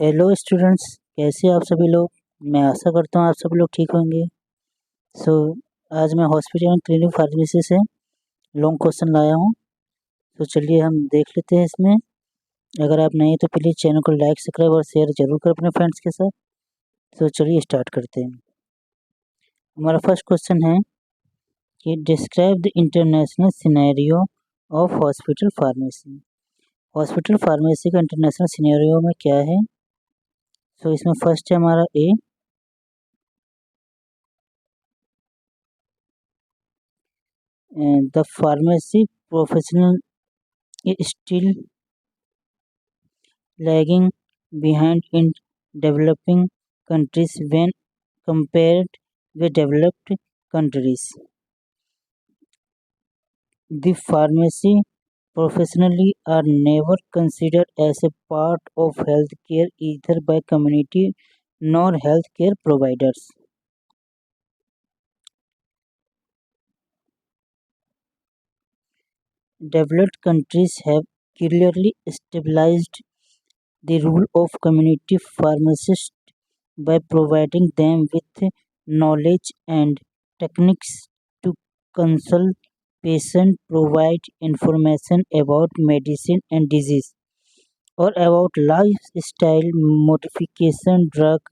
Hello students, कैसे आप सभी लोग। मैं आशा करता हूँ आप सभी लोग ठीक होंगे। सो आज मैं हॉस्पिटल एंड क्लिनिक फार्मेसी से लॉन्ग क्वेश्चन लाया हूँ। तो चलिए हम देख लेते हैं इसमें। अगर आप नए हैं तो प्लीज़ चैनल को लाइक सब्सक्राइब और शेयर जरूर करें अपने फ्रेंड्स के साथ। तो चलिए स्टार्ट करते हैं। हमारा फर्स्ट क्वेश्चन है कि describe the international scenario of hospital pharmacy. Hospital pharmacy का इंटरनेशनल सिनेरियो में क्या है। सो इसमें फर्स्ट है हमारा ए, the pharmacy professional is still lagging behind in developing countries when compared with developed countries. The pharmacy professionally are never considered as a part of healthcare either by community nor healthcare providers. Developed countries have clearly established the role of community pharmacists by providing them with knowledge and techniques to counsel patients, provide information about medicine and disease, or about lifestyle modification, drug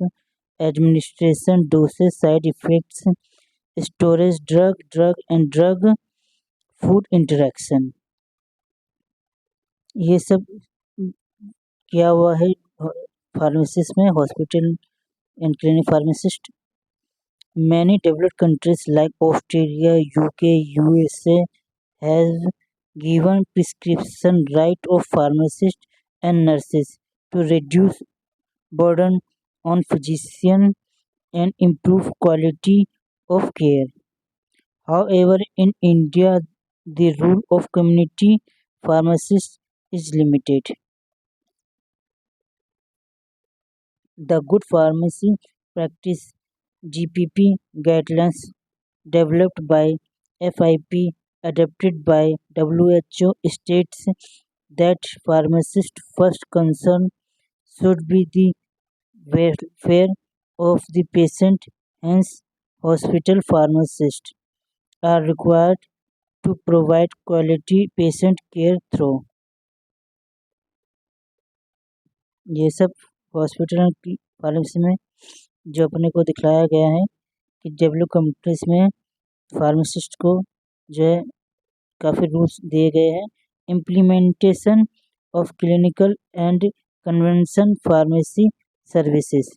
administration, dosage, side effects, storage, drug and drug food interaction. ये सब किया हुआ है pharmacist में, hospital and clinic pharmacist. Many developed countries like Australia, UK, USA have given prescription right of pharmacists and nurses to reduce burden on physicians and improve quality of care. However, in India, the role of community pharmacists is limited. The Good Pharmacy Practice (GPP) guidelines developed by FIP, adopted by WHO, states that pharmacists' first concern should be the welfare of the patient. Hence, hospital pharmacists are required to provide quality patient care through. ये सब hospital की pharmacy में जो अपने को दिखलाया गया है कि डेवलप कंट्रीज में फार्मासिस्ट को जो है काफ़ी रूल्स दिए गए हैं. Implementation of clinical and convention pharmacy services.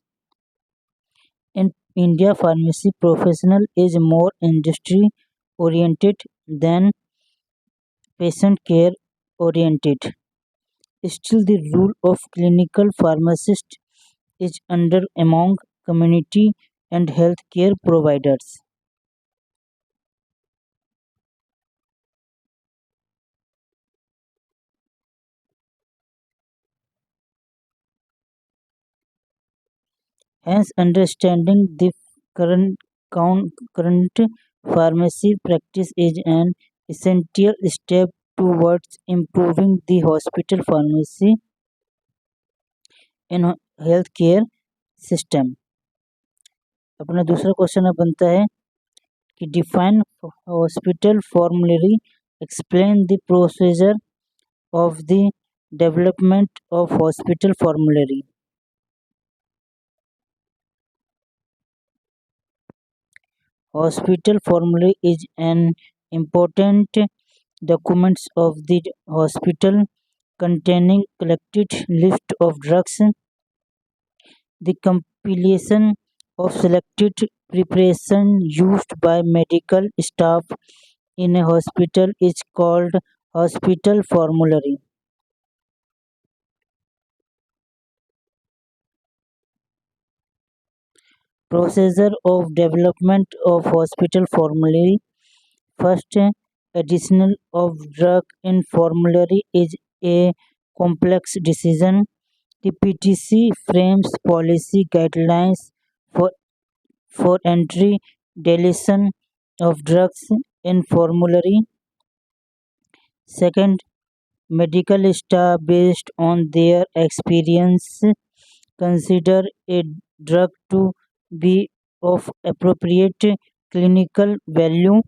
In India, pharmacy professional is more industry oriented than patient care oriented. Still, the role of clinical pharmacist is under among community and healthcare providers. Hence, understanding the current current pharmacy practice is an essential step towards improving the hospital pharmacy in healthcare system. अपना दूसरा question अब बनता है कि define hospital formulary, explain the procedure of the development of hospital formulary. Hospital formulary is an important document of the hospital containing collected list of drugs. The compilation of selected preparation used by medical staff in a hospital is called hospital formulary. Procedure of development of hospital formulary. First, additional of drug in formulary is a complex decision. The PTC frames policy guidelines for entry deletion of drugs in formulary. Second, medical staff based on their experience consider a drug to be of appropriate clinical value.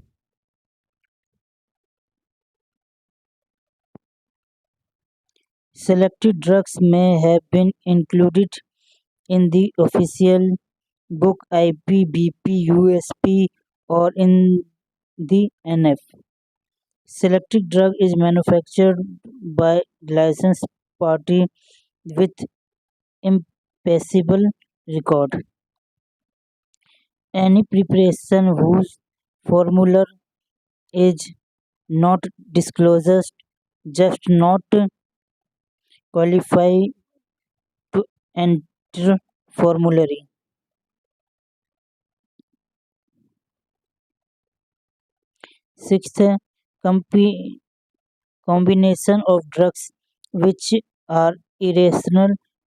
Selected drugs may have been included in the official book IPBP USP or in the NF. Selected drug is manufactured by licensed party with impassable record. Any preparation whose formula is not disclosed just not qualify to enter formulary. Sixth, compi- combination of drugs which are irrational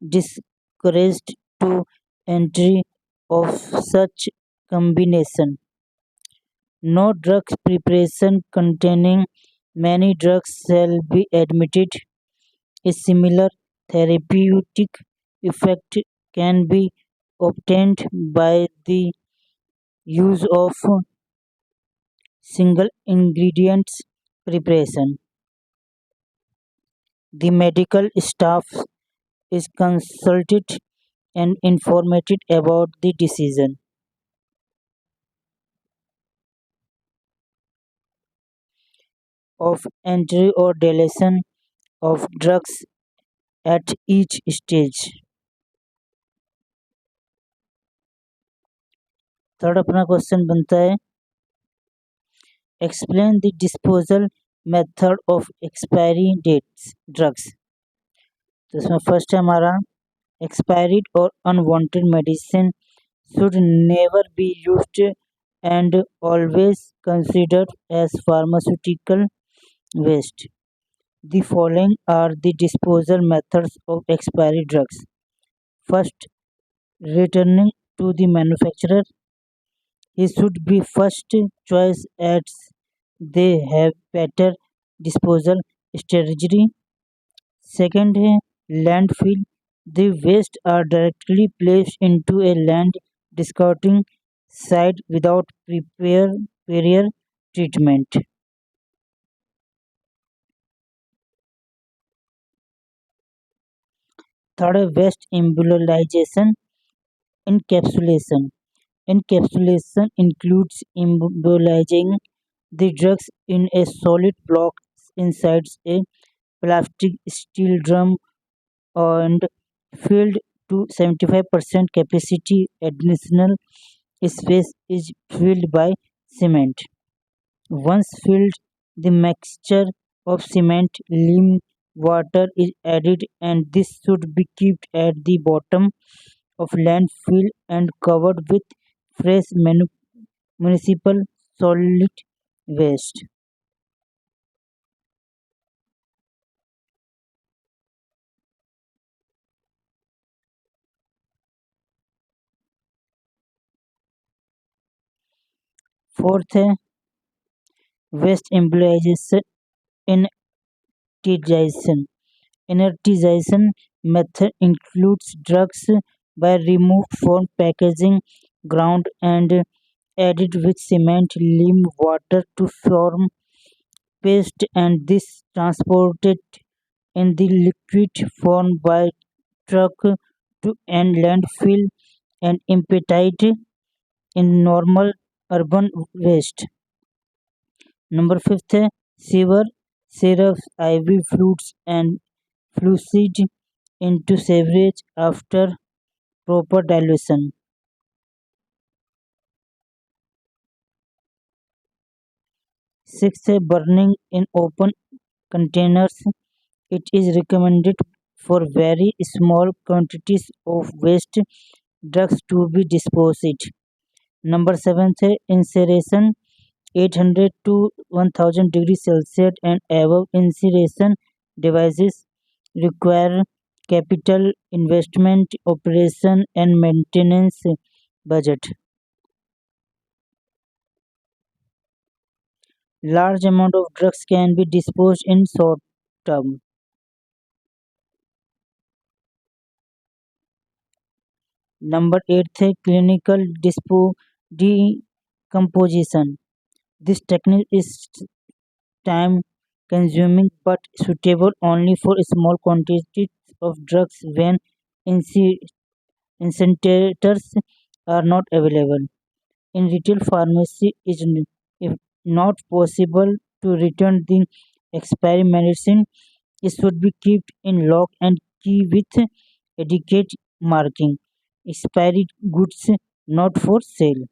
discouraged to entry of such combination. No drug preparation containing many drugs shall be admitted. A similar therapeutic effect can be obtained by the use of single ingredients preparation. The medical staff is consulted and informed about the decision of entry or deletion of drugs at each stage. Third अपना question बनता है explain the disposal method of expiry dates drugs. तो इसमें first है हमारा expired or unwanted medicine should never be used and always considered as pharmaceutical waste. The following are the disposal methods of expired drugs. First, returning to the manufacturer. He should be first choice as they have better disposal strategy. Second है landfill. The waste are directly placed into a land discarding site without prior treatment. Third है waste immobilization. Encapsulation. Encapsulation includes immobilizing the drugs in a solid block inside a plastic steel drum and filled to 75% capacity. Additional space is filled by cement. Once filled, the mixture of cement, lime, water is added and this should be kept at the bottom of landfill and covered with fresh municipal solid waste. Fourth है waste embolization inertization. Inertization method includes drugs by removed from packaging, ground and added with cement, lime, water to form paste and this transported in the liquid form by truck to an landfill and emptied in normal urban waste. Number fifth है sewer syrups, IV fluids and fluid into sewerage after proper dilution. Sixth है burning in open containers. It is recommended for very small quantities of waste drugs to be disposed. Number 7 है incineration. 800 to 1000 degrees Celsius and above incineration devices require capital investment, operation and maintenance budget. Large amount of drugs can be disposed in short term. Number 8 है clinical dispo decomposition. This technique is time consuming but suitable only for small quantities of drugs when incentivators are not available. In retail pharmacy, it is if not possible to return the expiry medicine. It should be kept in lock and key with adequate marking. Expiry goods not for sale.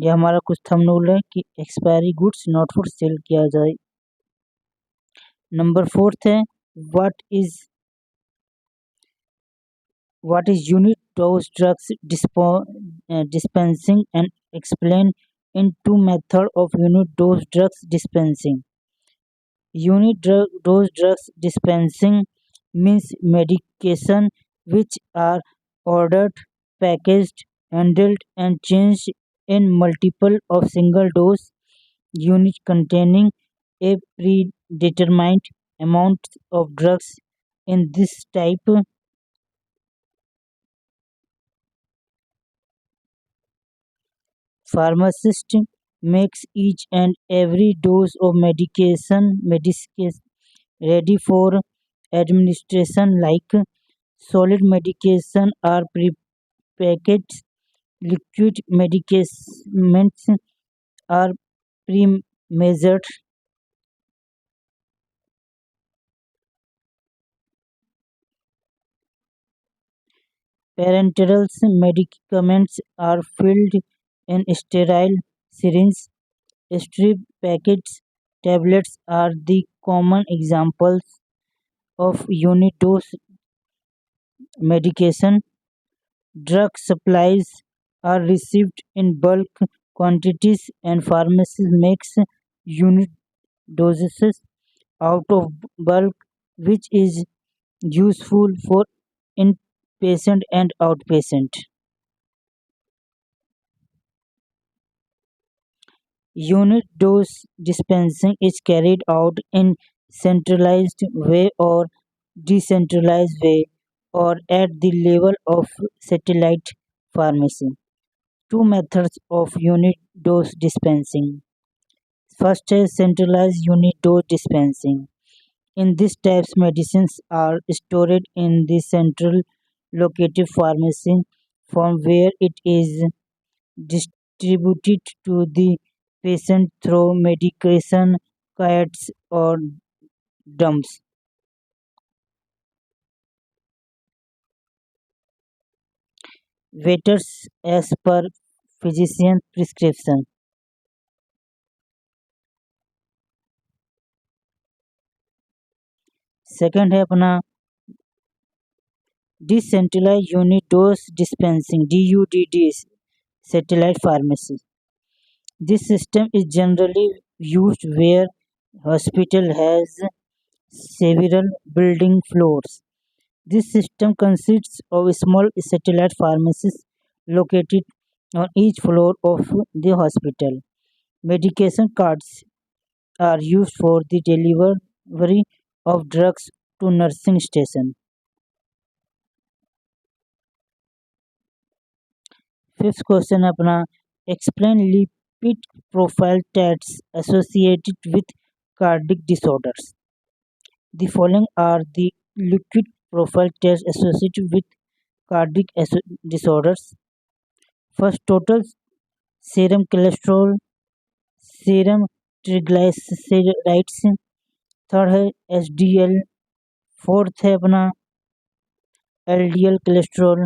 यह हमारा कुछ thumbnail है कि expiry goods not for sale किया जाए। Number 4 है what is unit dose drugs dispensing and explain in two method of unit dose drugs dispensing. Dose drugs dispensing means medication which are ordered, packaged, handled and changed in multiple of single dose unit containing a predetermined amount of drugs. In this type, pharmacist makes each and every dose of medication ready for administration like solid medication or prepackaged liquid medicaments are pre-measured. Parenteral medicaments are filled in sterile syringes. Strip packets tablets are the common examples of unit dose medication. Drug supplies are received in bulk quantities and pharmacies makes unit doses out of bulk which is useful for inpatient and outpatient. Unit dose dispensing is carried out in centralized way or decentralized way or at the level of satellite pharmacy. Two methods of unit dose dispensing. First is centralized unit dose dispensing. In this types medicines are stored in the central located pharmacy from where it is distributed to the patient through medication carts or dumps. Waiters as per physician prescription. Second है अपना decentralized unit dose dispensing DUDD satellite pharmacy. This system is generally used where hospital has several building floors. This system consists of small satellite pharmacies located on each floor of the hospital. Medication cards are used for the delivery of drugs to nursing station. Fifth question अपना explain lipid profile tests associated with cardiac disorders. The following are the lipid profile tests associated with cardiac disorders. First, total serum cholesterol, serum triglycerides. Third है HDL. Fourth है अपना LDL cholesterol.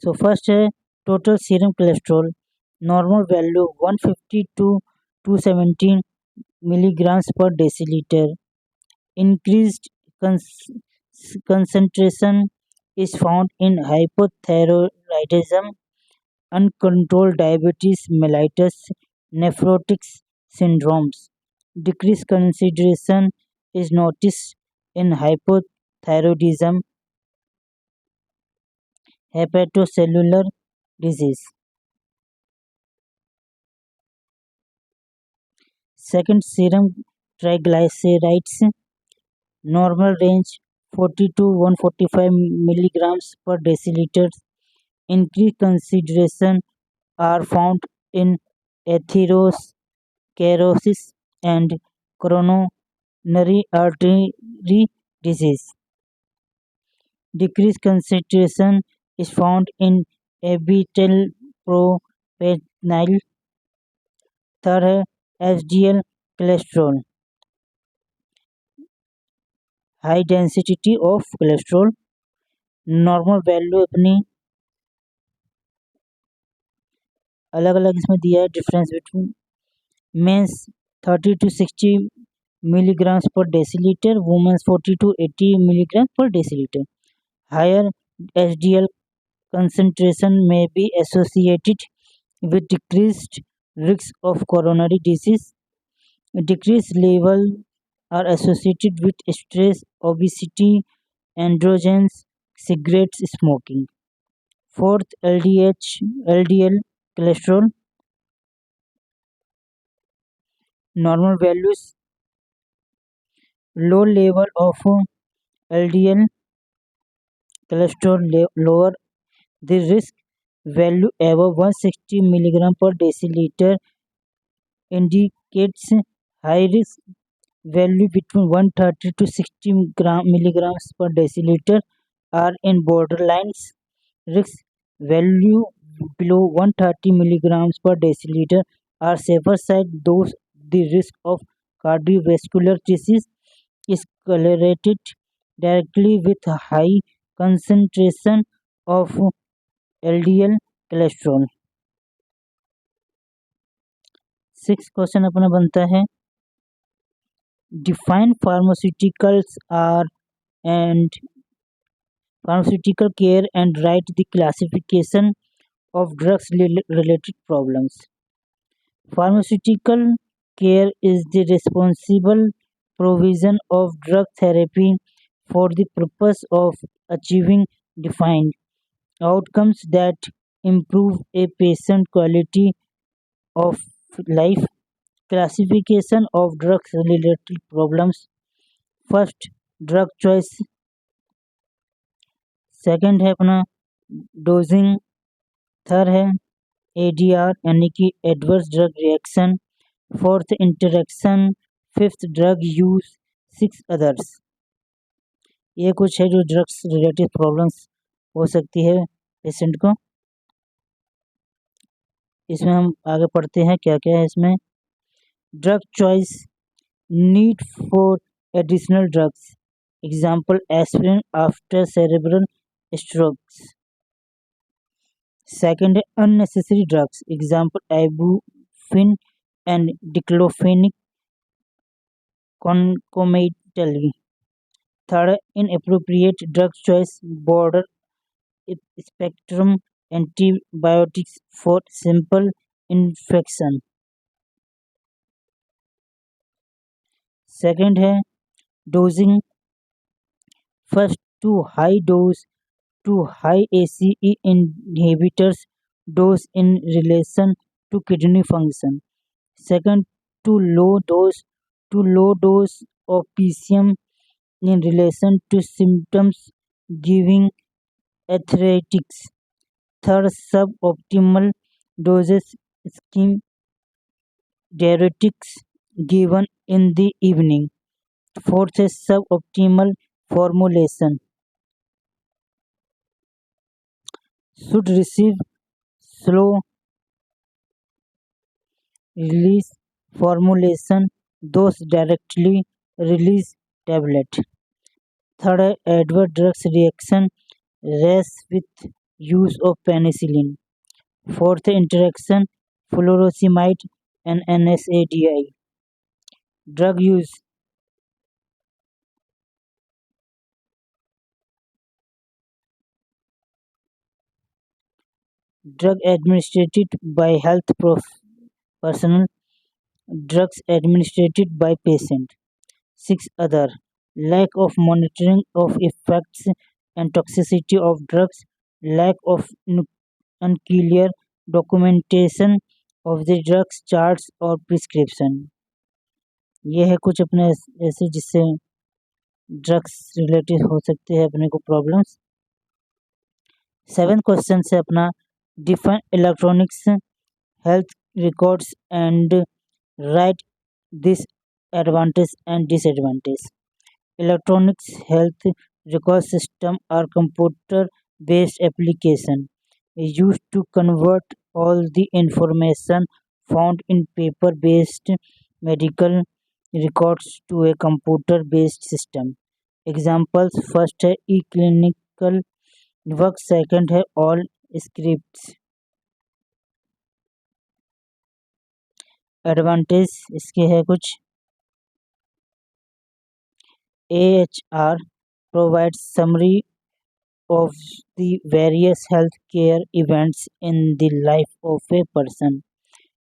So first है total serum cholesterol. Normal value 150 to 217 milligrams per deciliter. Increased concentration is found in hypothyroidism, uncontrolled diabetes mellitus, nephrotic syndromes. Decreased concentration is noticed in hypothyroidism, hepatocellular disease. Second, serum triglycerides. Normal range 40 to 145 milligrams per deciliter. Increased consideration are found in atherosclerosis and coronary artery disease. Decreased concentration is found in abetalipropenile. Third है HDL cholesterol, high density of cholesterol. Normal value अपनी अलग अलग इसमें दिया है। Difference between men's 30 to 60 milligrams per deciliter, women's 40 to 80 milligrams per deciliter. Higher HDL concentration may be associated with decreased risk of coronary disease. Decreased level are associated with stress, obesity, androgens, cigarette smoking. Fourth, LDL cholesterol. Normal values. Low level of LDL cholesterol lower the risk value above 160 milligram per deciliter indicates high risk. Value between 130 to 60 milligrams per deciliter are in borderlines. Risk value below 130 milligrams per deciliter are safer side. Those the risk of cardiovascular disease is correlated directly with high concentration of LDL cholesterol. 6 question अपना बनता है, define pharmaceuticals are and pharmaceutical care and write the classification of drugs related problems. Pharmaceutical care is the responsible provision of drug therapy for the purpose of achieving defined outcomes that improve a patient quality of life. Classification of drugs related problems. First, drug choice. Second है अपना dosing. Third है ADR यानी कि adverse drug reaction. Fourth interaction. Fifth drug use. Six others. ये कुछ है जो drugs related problems हो सकती है पेशेंट को। इसमें हम आगे पढ़ते हैं क्या क्या है इसमें। Drug choice, need for additional drugs, example aspirin after cerebral strokes. Second, unnecessary drugs. Example, ibuprofen and diclofenac concomitantly. Third, inappropriate drug choice. Broader spectrum antibiotics for simple infection. Second है dosing. First, to high dose to high ACE inhibitors dose in relation to kidney function. Second, to low dose of PCM in relation to symptoms giving athletics. Third, suboptimal doses scheme diuretics given in the evening. Fourth is suboptimal formulation. Should receive slow release formulation, dose directly release tablet. Third, adverse drugs reaction, rash with use of penicillin. Fourth, interaction, furosemide and NSAID. Drug use. Drug administered by health personnel. Drugs administered by patient. 6 other. Lack of monitoring of effects and toxicity of drugs. Lack of unclear documentation of the drugs charts और prescription. ये है कुछ अपने ऐसे जिससे drugs related हो सकते हैं अपने को प्रॉब्लम्स। 7 क्वेश्चन है अपना, define electronics health records and right this advantage and disadvantage. Electronics health record system are computer-based application used to convert all the information found in paper-based medical records to a computer-based system. Examples: first है e-clinical work, second है all scripts. Advantage इसके है कुछ, AHR provides summary of the various healthcare events in the life of a person,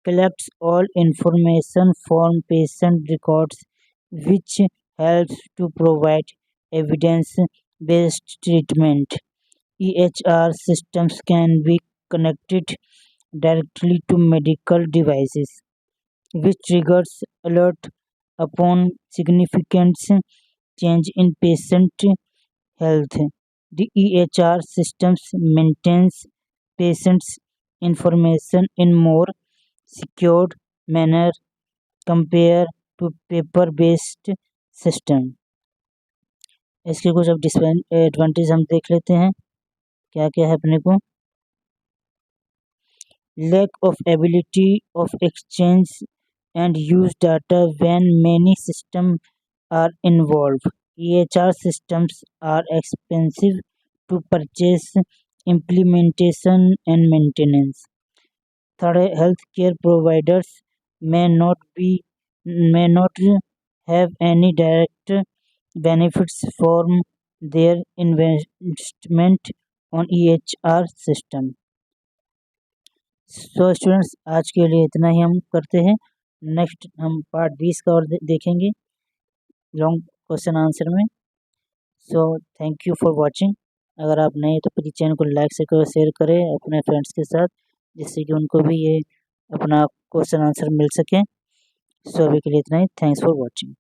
collects all information from patient records, which helps to provide evidence-based treatment. EHR systems can be connected directly to medical devices, which triggers alert upon significant change in patient health. The EHR systems maintains patients' information in more secured manner compared to paper-based system. इसके कुछ अब disadvantage हम देख लेते हैं क्या क्या है अपने को। Lack of ability of exchange and use data when many systems are involved. EHR systems are expensive to purchase, implementation and maintenance. Third, healthcare providers may not have any direct benefits from their investment on EHR system. So students, आज के लिए इतना ही हम करते हैं। Next हम part 20 का और देखेंगे लॉन्ग क्वेश्चन आंसर में। So thank you for watching. अगर आप नए तो प्लीज़ चैनल को लाइक शेयर करें अपने फ्रेंड्स के साथ, जिससे कि उनको भी ये अपना क्वेश्चन आंसर मिल सके। सो अभी के लिए इतना ही। Thanks for watching.